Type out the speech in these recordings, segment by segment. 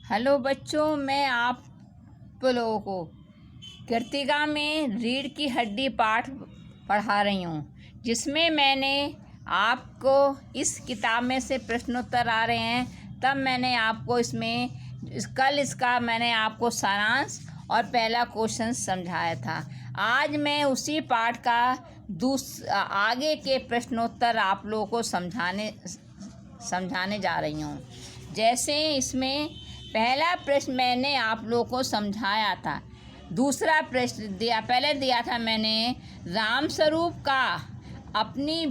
Hello बच्चों, मैं आप लोगों को कृतिका में रीढ़ की हड्डी पाठ पढ़ा रही हूँ, जिसमें मैंने आपको इस किताब में से प्रश्नोत्तर आ रहे हैं। तब मैंने आपको इसका मैंने आपको सारांश और पहला क्वेश्चन समझाया था। आज मैं उसी पाठ का आगे के प्रश्नोत्तर आप लोगों को समझाने जा रही हूँ। जैसे इसमें पहला प्रश्न मैंने आप लोगों को समझाया था। दूसरा प्रश्न पहले दिया था मैंने, रामस्वरूप का अपनी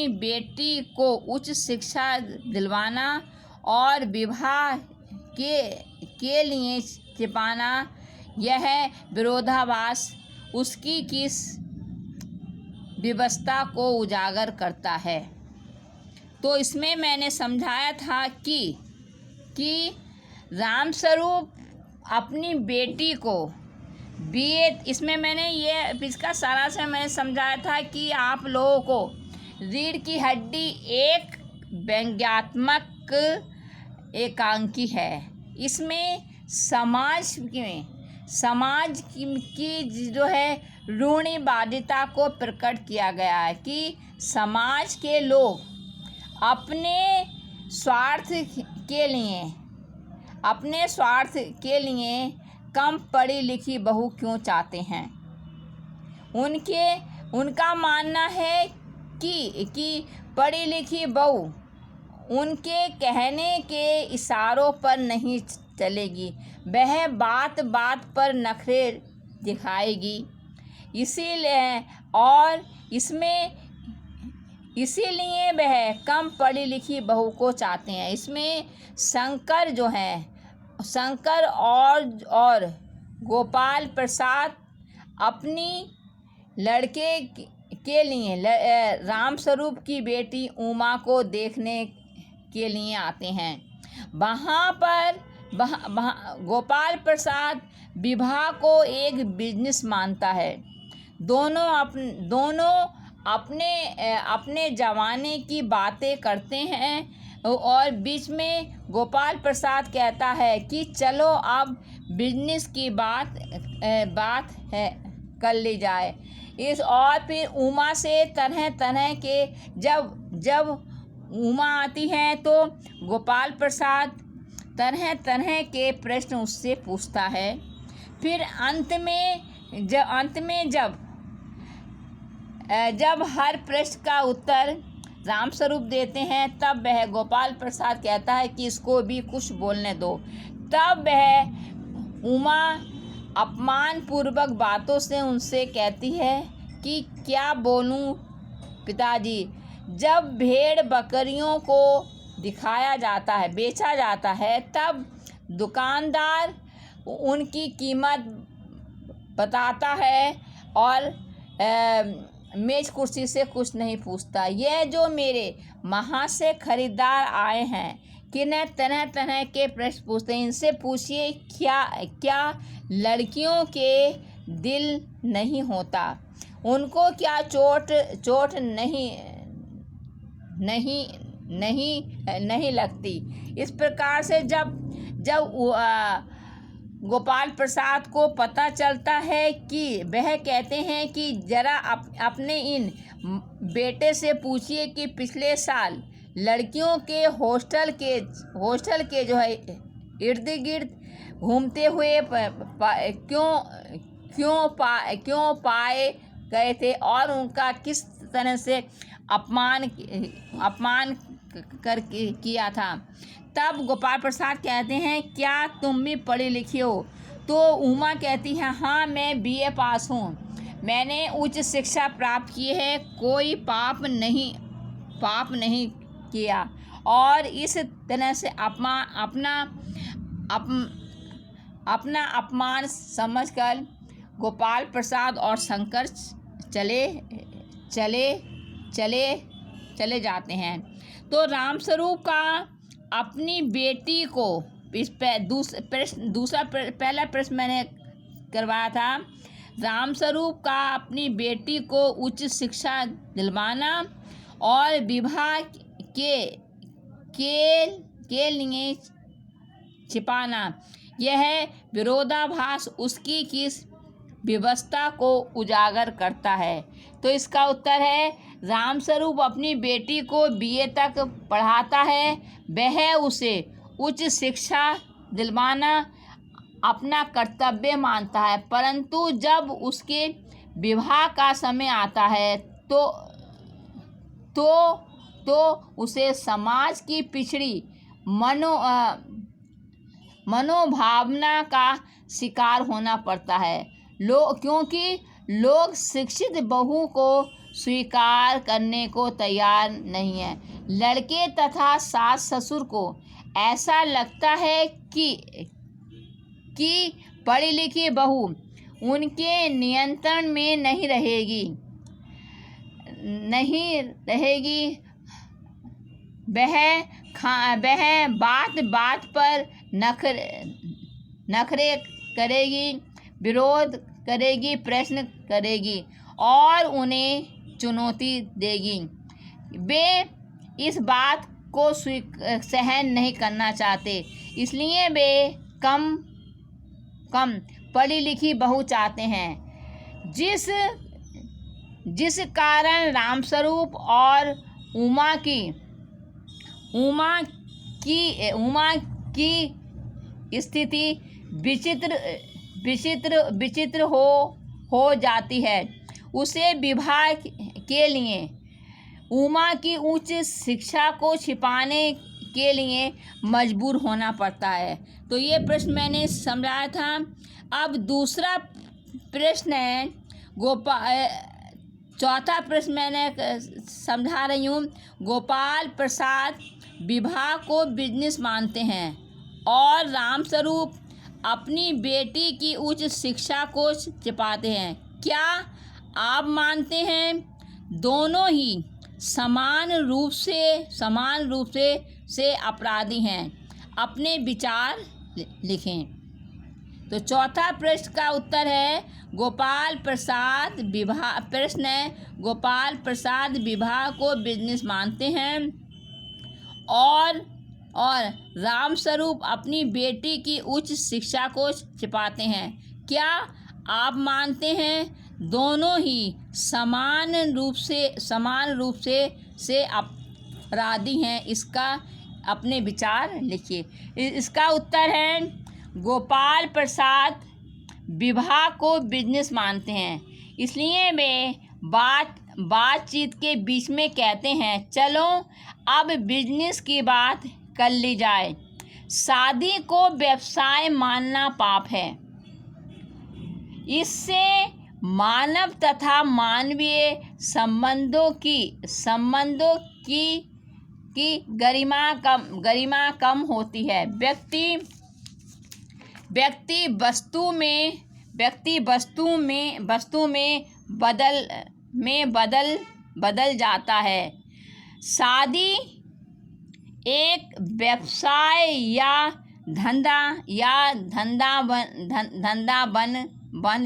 बेटी को उच्च शिक्षा दिलवाना और विवाह के लिए छिपाना, यह विरोधाभास उसकी किस व्यवस्था को उजागर करता है। तो इसमें मैंने समझाया था कि रामस्वरूप अपनी बेटी को इसमें मैंने इसका सारांश में मैंने समझाया था कि आप लोगों को रीढ़ की हड्डी एक व्यंग्यात्मक एकांकी है। इसमें समाज की जो है रूढ़िवादिता को प्रकट किया गया है कि समाज के लोग अपने स्वार्थ के लिए कम पढ़ी लिखी बहू क्यों चाहते हैं। उनका मानना है कि पढ़ी लिखी बहू उनके कहने के इशारों पर नहीं चलेगी, वह बात बात पर नखरे दिखाएगी। इसीलिए वह कम पढ़ी लिखी बहू को चाहते हैं। इसमें शंकर और गोपाल प्रसाद अपनी लड़के के लिए रामस्वरूप की बेटी उमा को देखने के लिए आते हैं। वहाँ गोपाल प्रसाद विवाह को एक बिजनेस मानता है। दोनों अपने जमाने की बातें करते हैं और बीच में गोपाल प्रसाद कहता है कि चलो अब बिजनेस की बात है कर ली जाए। और फिर उमा से तरह तरह के जब उमा आती है तो गोपाल प्रसाद तरह तरह के प्रश्न उससे पूछता है। फिर अंत में जब हर प्रश्न का उत्तर रामस्वरूप देते हैं, तब वह गोपाल प्रसाद कहता है कि इसको भी कुछ बोलने दो। तब वह उमा अपमानपूर्वक बातों से उनसे कहती है कि क्या बोलूं पिताजी। जब भेड़ बकरियों को बेचा जाता है, तब दुकानदार उनकी कीमत बताता है और मेज कुर्सी से कुछ नहीं पूछता। यह जो मेरे वहाँ से खरीदार आए हैं किन्हें तरह तरह के प्रश्न पूछते हैं, इनसे पूछिए क्या लड़कियों के दिल नहीं होता, उनको क्या चोट नहीं लगती। इस प्रकार से जब गोपाल प्रसाद को पता चलता है कि वह कहते हैं कि जरा अपने इन बेटे से पूछिए कि पिछले साल लड़कियों के हॉस्टल के जो है इर्द गिर्द घूमते हुए क्यों पाए गए थे और उनका किस तरह से अपमान किया था। तब गोपाल प्रसाद कहते हैं क्या तुम भी पढ़ी लिखी हो। तो उमा कहती है हाँ, मैं बीए पास हूँ, मैंने उच्च शिक्षा प्राप्त की है, कोई पाप नहीं किया। और इस तरह से अपना अपमान समझकर गोपाल प्रसाद और शंकर चले जाते हैं। तो रामस्वरूप का अपनी बेटी को पहला प्रश्न मैंने करवाया था। रामस्वरूप का अपनी बेटी को उच्च शिक्षा दिलवाना और विवाह के लिए छिपाना। यह विरोधाभास उसकी किस व्यवस्था को उजागर करता है? तो इसका उत्तर है, रामस्वरूप अपनी बेटी को बीए तक पढ़ाता है। वह उसे उच्च शिक्षा दिलवाना अपना कर्तव्य मानता है, परंतु जब उसके विवाह का समय आता है तो उसे समाज की पिछड़ी मनोभावना का शिकार होना पड़ता है। क्योंकि लोग शिक्षित बहू को स्वीकार करने को तैयार नहीं है। लड़के तथा सास ससुर को ऐसा लगता है कि पढ़ी लिखी बहू उनके नियंत्रण में नहीं रहेगी। वह बात बात पर नखरे करेगी, विरोध करेगी, प्रश्न करेगी और उन्हें चुनौती देगी। वे इस बात को सहन नहीं करना चाहते, इसलिए वे कम पढ़ी लिखी बहू चाहते हैं। जिस कारण रामस्वरूप और उमा की स्थिति विचित्र हो जाती है। उसे विवाह के लिए उमा की उच्च शिक्षा को छिपाने के लिए मजबूर होना पड़ता है। तो ये प्रश्न मैंने समझाया था। अब दूसरा प्रश्न है चौथा प्रश्न मैंने समझा रही हूँ। गोपाल प्रसाद विवाह को बिजनेस मानते हैं और रामस्वरूप अपनी बेटी की उच्च शिक्षा को छिपाते हैं। क्या आप मानते हैं दोनों ही समान रूप से अपराधी हैं? अपने विचार लिखें। तो चौथा प्रश्न का उत्तर है गोपाल प्रसाद विवाह को बिजनेस मानते हैं और रामस्वरूप अपनी बेटी की उच्च शिक्षा को छिपाते हैं। क्या आप मानते हैं दोनों ही समान रूप से अपराधी हैं? इसका अपने विचार लिखिए। इसका उत्तर है गोपाल प्रसाद विवाह को बिजनेस मानते हैं, इसलिए वे बातचीत के बीच में कहते हैं, चलो अब बिजनेस की बात कर ली जाए। शादी को व्यवसाय मानना पाप है। इससे मानव तथा मानवीय संबंधों की गरिमा कम होती है। व्यक्ति वस्तु में बदल जाता है। शादी एक व्यवसाय या धंधा बन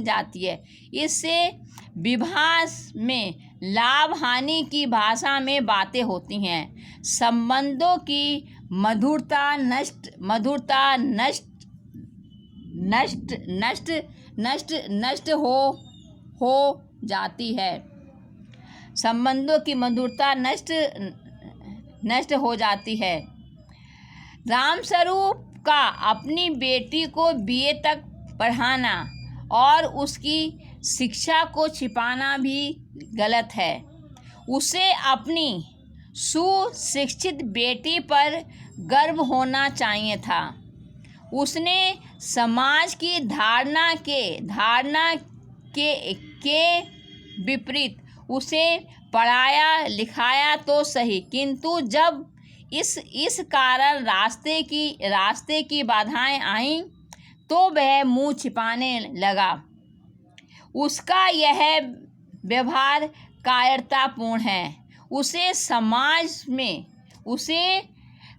जाती है। इससे विवाह में लाभ हानि की भाषा में बातें होती हैं। संबंधों की मधुरता नष्ट हो जाती है। संबंधों की मधुरता नष्ट हो जाती है। रामस्वरूप का अपनी बेटी को बीए तक पढ़ाना और उसकी शिक्षा को छिपाना भी गलत है। उसे अपनी सुशिक्षित बेटी पर गर्व होना चाहिए था। उसने समाज की धारणा के विपरीत उसे पढ़ाया लिखाया तो सही, किंतु जब इस कारण रास्ते की बाधाएं आईं तो वह मुंह छिपाने लगा। उसका यह व्यवहार कायरतापूर्ण है। उसे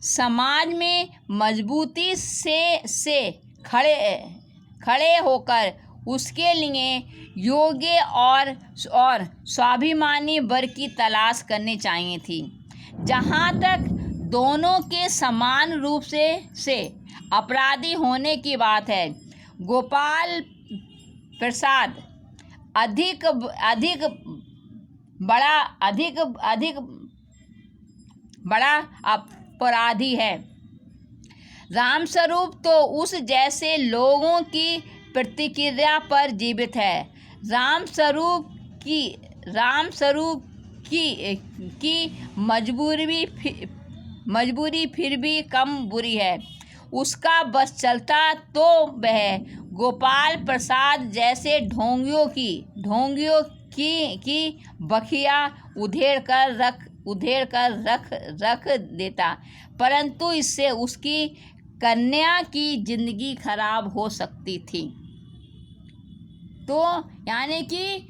समाज में मजबूती से खड़े होकर उसके लिए योग्य और स्वाभिमानी वर्ग की तलाश करनी चाहिए थी। जहाँ तक दोनों के समान रूप से अपराधी होने की बात है। गोपाल प्रसाद अधिक अधिक बड़ा अधिक अधिक बड़ा अपराधी है। रामस्वरूप तो उस जैसे लोगों की प्रतिक्रिया पर जीवित है। रामस्वरूप की मजबूरी फिर भी कम बुरी है। उसका बस चलता तो वह गोपाल प्रसाद जैसे ढोंगियों की बखिया उधेड़ कर रख देता, परंतु इससे उसकी कन्या की जिंदगी खराब हो सकती थी। तो यानी कि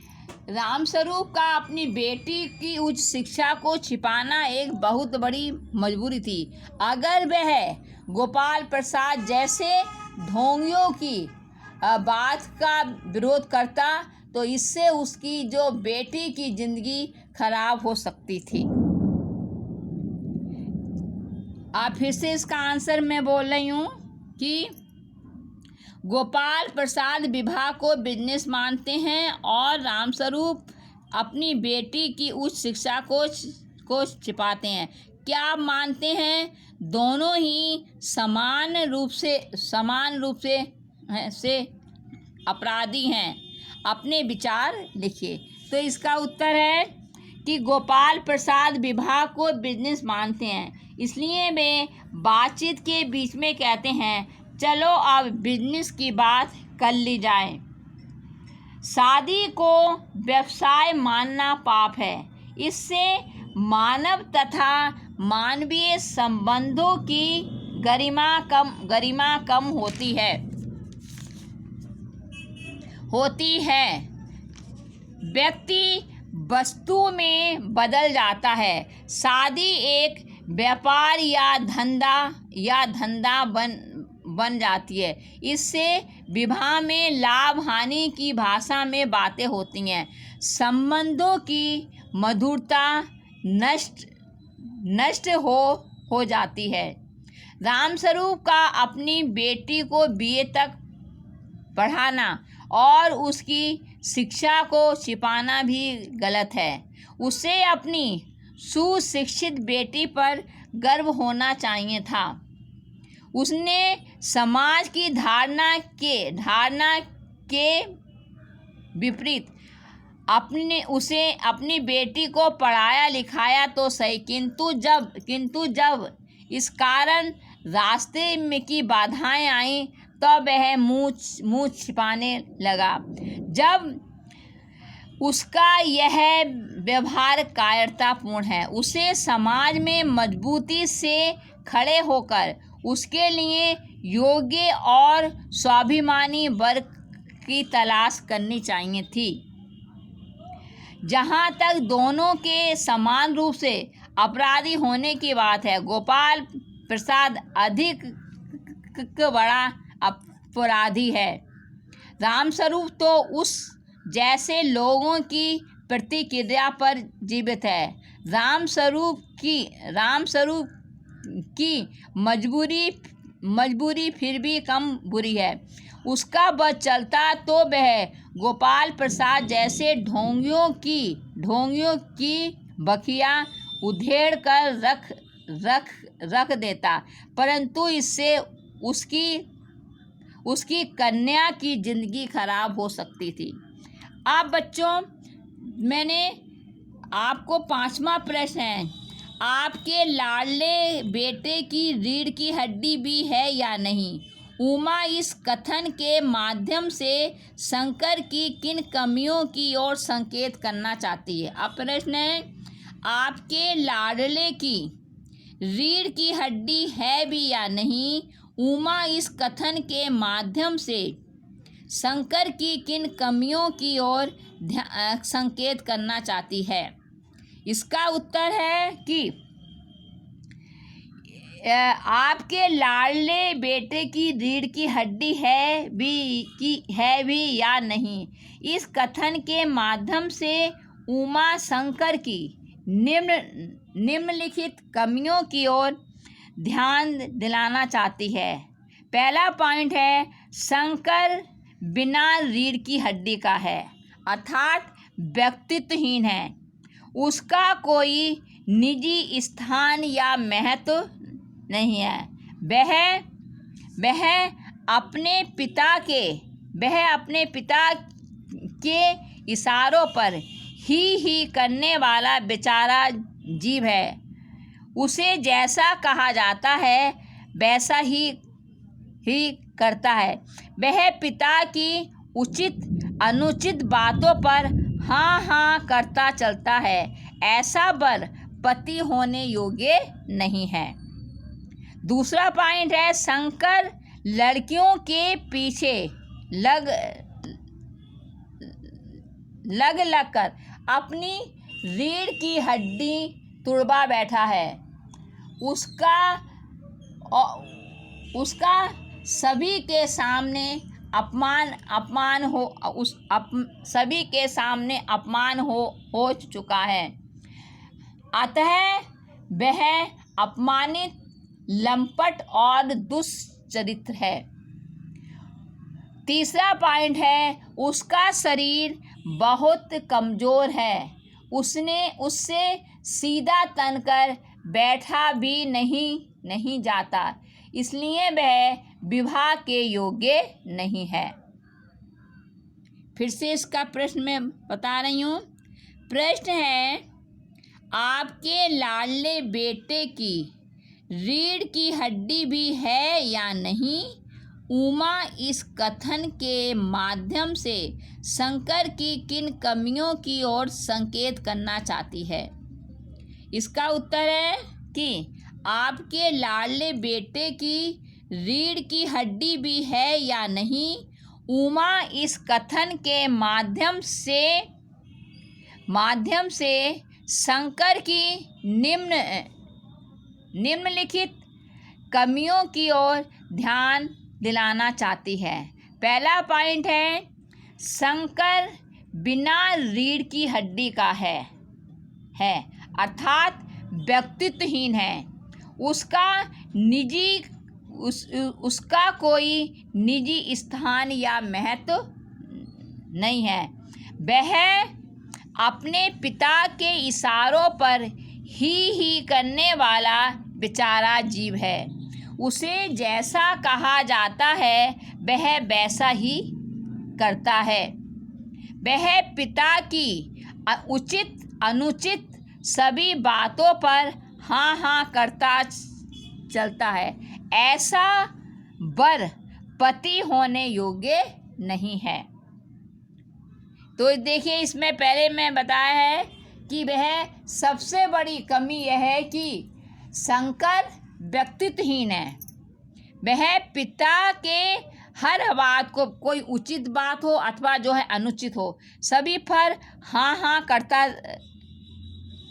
रामस्वरूप का अपनी बेटी की उच्च शिक्षा को छिपाना एक बहुत बड़ी मजबूरी थी। अगर वह गोपाल प्रसाद जैसे ढोंगियों की बात का विरोध करता तो इससे उसकी जो बेटी की जिंदगी खराब हो सकती थी। अब फिर से इसका आंसर मैं बोल रही हूँ कि गोपाल प्रसाद विवाह को बिजनेस मानते हैं और रामस्वरूप अपनी बेटी की उच्च शिक्षा को छिपाते हैं। क्या आप मानते हैं दोनों ही समान रूप से अपराधी हैं? अपने विचार लिखिए। तो इसका उत्तर है कि गोपाल प्रसाद विवाह को बिजनेस मानते हैं, इसलिए वे बातचीत के बीच में कहते हैं, चलो अब बिजनेस की बात कर ली जाए। शादी को व्यवसाय मानना पाप है। इससे मानव तथा मानवीय संबंधों की गरिमा कम होती है। व्यक्ति वस्तु में बदल जाता है। शादी एक व्यापार या धंधा बन जाती है। इससे विवाह में लाभ हानि की भाषा में बातें होती हैं। संबंधों की मधुरता नष्ट हो जाती है। रामस्वरूप का अपनी बेटी को बीए तक पढ़ाना और उसकी शिक्षा को छिपाना भी गलत है। उसे अपनी सुशिक्षित बेटी पर गर्व होना चाहिए था। उसने समाज की धारणा के विपरीत अपनी बेटी को पढ़ाया लिखाया तो सही, किंतु जब इस कारण रास्ते में की बाधाएं आईं तो वह मुंह छिपाने लगा। जब उसका यह व्यवहार कायरतापूर्ण है। उसे समाज में मजबूती से खड़े होकर उसके लिए योग्य और स्वाभिमानी वर्ग की तलाश करनी चाहिए थी। जहाँ तक दोनों के समान रूप से अपराधी होने की बात है, गोपाल प्रसाद अधिक बड़ा अपराधी है। रामस्वरूप तो उस जैसे लोगों की प्रतिक्रिया पर जीवित है। रामस्वरूप की मजबूरी फिर भी कम बुरी है। उसका बस चलता तो वह गोपाल प्रसाद जैसे ढोंगियों की बखिया उधेड़ कर रख देता, परंतु इससे उसकी कन्या की जिंदगी खराब हो सकती थी। अब बच्चों, मैंने आपको 5वां प्रश्न है, आपके लाडले बेटे की रीढ़ की हड्डी भी है या नहीं? उमा इस कथन के माध्यम से शंकर की किन कमियों की ओर संकेत करना चाहती है? अब प्रश्न है, आपके लाडले की रीढ़ की हड्डी है भी या नहीं? उमा इस कथन के माध्यम से शंकर की किन कमियों की ओर संकेत करना चाहती है? इसका उत्तर है कि आपके लाडले बेटे की रीढ़ की हड्डी है भी या नहीं। इस कथन के माध्यम से उमा शंकर की निम्नलिखित कमियों की ओर ध्यान दिलाना चाहती है। पहला पॉइंट है शंकर बिना रीढ़ की हड्डी का है, अर्थात व्यक्तित्वहीन है। उसका कोई निजी स्थान या महत्व नहीं है। वह अपने पिता के इशारों पर ही करने वाला बेचारा जीव है। उसे जैसा कहा जाता है वैसा ही करता है। वह पिता की उचित अनुचित बातों पर हाँ करता चलता है। ऐसा वर पति होने योग्य नहीं है। दूसरा पॉइंट है शंकर लड़कियों के पीछे लग कर अपनी रीढ़ की हड्डी तुड़वा बैठा है। उसका सभी के सामने अपमान हो चुका है। अतः वह अपमानित, लंपट और दुष्चरित्र है। तीसरा पॉइंट है उसका शरीर बहुत कमज़ोर है। उससे सीधा तनकर बैठा भी नहीं जाता, इसलिए वह विवाह के योग्य नहीं है। फिर से इसका प्रश्न मैं बता रही हूँ। प्रश्न है आपके लाडले बेटे की रीढ़ की हड्डी भी है या नहीं? उमा इस कथन के माध्यम से शंकर की किन कमियों की ओर संकेत करना चाहती है? इसका उत्तर है कि आपके लाडले बेटे की रीढ़ की हड्डी भी है या नहीं। उमा इस कथन के माध्यम से शंकर की निम्नलिखित कमियों की ओर ध्यान दिलाना चाहती है। पहला पॉइंट है शंकर बिना रीढ़ की हड्डी का है अर्थात व्यक्तित्वहीन है। उसका कोई निजी स्थान या महत्व नहीं है। वह अपने पिता के इशारों पर ही करने वाला बेचारा जीव है। उसे जैसा कहा जाता है वह वैसा ही करता है। वह पिता की उचित अनुचित सभी बातों पर हाँ करता चलता है। ऐसा वर पति होने योग्य नहीं है। तो देखिए इसमें पहले मैं बताया है कि वह सबसे बड़ी कमी यह है कि शंकर व्यक्तित्वहीन है। वह पिता के हर बात को, कोई उचित बात हो अथवा जो है अनुचित हो, सभी पर हाँ करता,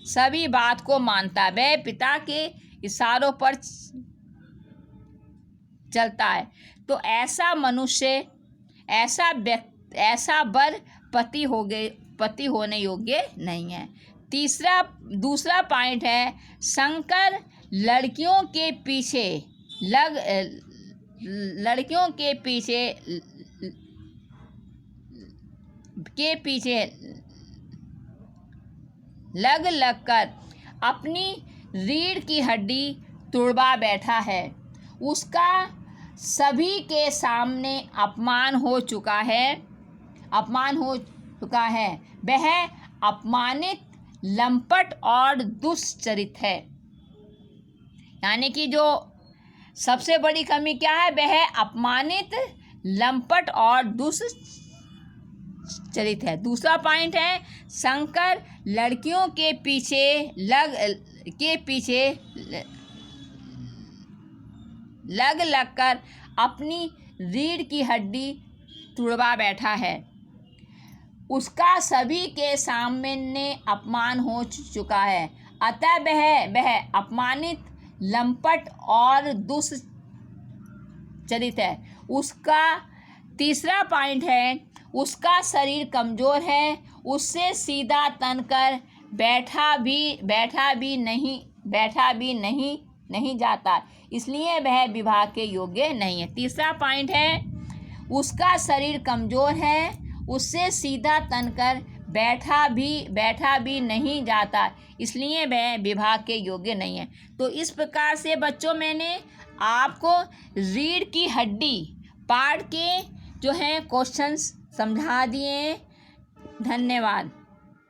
सभी बात को मानता। वह पिता के इशारों पर चलता है। तो ऐसा मनुष्य, ऐसा वर पति होने योग्य नहीं है। दूसरा पॉइंट है लड़कियों के पीछे लग कर अपनी रीढ़ की हड्डी तुड़वा बैठा है। उसका सभी के सामने अपमान हो चुका है। वह अपमानित, लंपट और दुष्चरित है। यानी कि जो सबसे बड़ी कमी क्या है, वह अपमानित, लंपट और दुष्चरित है। दूसरा पॉइंट है शंकर लड़कियों के पीछे लग कर अपनी रीढ़ की हड्डी तुड़वा बैठा है। उसका सभी के सामने अपमान हो चुका है। अतः वह अपमानित, लंपट और दुष्चरित है। उसका तीसरा पॉइंट है उसका शरीर कमज़ोर है। उससे सीधा तनकर बैठा भी नहीं नहीं जाता, इसलिए वह विवाह के योग्य नहीं है। तीसरा पॉइंट है, उसका शरीर कमज़ोर है, उससे सीधा तनकर बैठा भी नहीं जाता, इसलिए वह विवाह के योग्य नहीं है। तो इस प्रकार से बच्चों मैंने आपको रीढ़ की हड्डी पार्ट के जो हैं क्वेश्चंस समझा दिए। धन्यवाद।